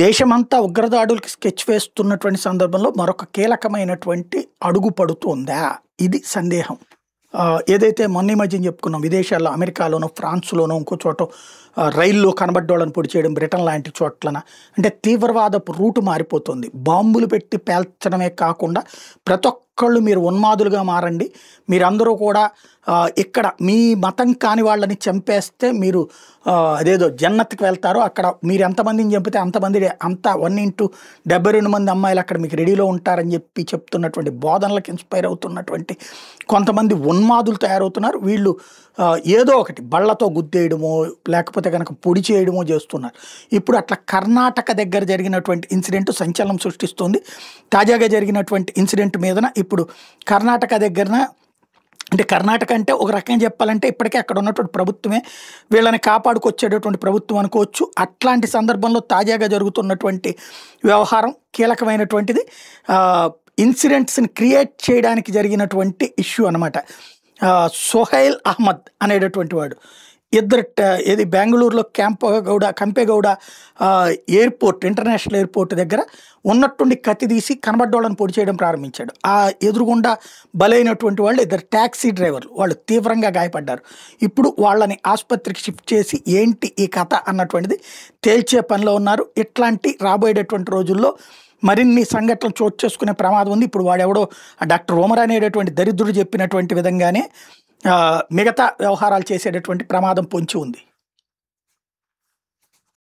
దేశమంతా ఉగ్రదాడులకి స్కెచ్ వేస్తున్నటువంటి సందర్భంలో మరొక కీలకమైనటువంటి అడుగు పడుతుందా? ఇది సందేహం. ఏదైతే మొన్న ఈ మధ్యన చెప్పుకున్నాం విదేశాల్లో అమెరికాలోనో, ఫ్రాన్స్‌లోనో ఇంకో చోట రైల్లో కనబడ్డోళ్ళని పొడి చేయడం, బ్రిటన్ లాంటి చోట్లన అంటే తీవ్రవాదపు రూట్ మారిపోతుంది. బాంబులు పెట్టి పేల్చడమే కాకుండా ప్రతి ఒక్కళ్ళు మీరు ఉన్మాదులుగా మారండి. మీరందరూ కూడా ఇక్కడ మీ మతం కాని వాళ్ళని చంపేస్తే మీరు అదేదో జన్నత్‌కి వెళ్తారో అక్కడ మీరు ఎంతమందిని చంపితే అంతమంది అంతా 1/72 మంది అమ్మాయిలు అక్కడ మీకు రెడీలో ఉంటారని చెప్పి చెప్తున్నటువంటి బోధనలకు ఇన్స్పైర్ అవుతున్నటువంటి కొంతమంది ఉన్మాదులు తయారవుతున్నారు. వీళ్ళు ఏదో ఒకటి బళ్ళతో గుద్దేయడమో లేకపోతే కనుక పొడి చేయడమో చేస్తున్నారు. ఇప్పుడు అట్లా కర్ణాటక దగ్గర జరిగినటువంటి ఇన్సిడెంట్ సంచలనం సృష్టిస్తుంది. తాజాగా జరిగినటువంటి ఇన్సిడెంట్ మీదన ఇప్పుడు కర్ణాటక దగ్గరన అంటే కర్ణాటక అంటే ఒక రకంగా చెప్పాలంటే ఇప్పటికే అక్కడ ఉన్నటువంటి ప్రభుత్వమే వీళ్ళని కాపాడుకొచ్చేటటువంటి ప్రభుత్వం అనుకోవచ్చు. అట్లాంటి సందర్భంలో తాజాగా జరుగుతున్నటువంటి వ్యవహారం కీలకమైనటువంటిది. ఇన్సిడెంట్స్ని క్రియేట్ చేయడానికి జరిగినటువంటి ఇష్యూ అనమాట. సోహైల్ అహ్మద్ అనేటటువంటి వాడు ఏది బెంగళూరులో కంపేగౌడ ఎయిర్పోర్ట్ ఇంటర్నేషనల్ ఎయిర్పోర్ట్ దగ్గర ఉన్నట్టుండి కత్తి తీసి కనబడ్డోళ్ళని పొడి చేయడం ప్రారంభించాడు. ఆ ఎదురుగుండా బలైనటువంటి వాళ్ళు ఇద్దరు ట్యాక్సీ డ్రైవర్లు, వాళ్ళు తీవ్రంగా గాయపడ్డారు. ఇప్పుడు వాళ్ళని ఆసుపత్రికి షిఫ్ట్ చేసి ఏంటి ఈ కథ అన్నటువంటిది తేల్చే పనిలో ఉన్నారు. ఇట్లాంటి రాబోయేటటువంటి రోజుల్లో మరిన్ని సంఘటనలు చోటు చేసుకునే ప్రమాదం ఉంది. ఇప్పుడు వాడెవడో డాక్టర్ ఓమర్ అనేటటువంటి దరిద్రుడు చెప్పినటువంటి విధంగానే మిగతా వ్యవహారాలు చేసేటటువంటి ప్రమాదం పొంచి ఉంది.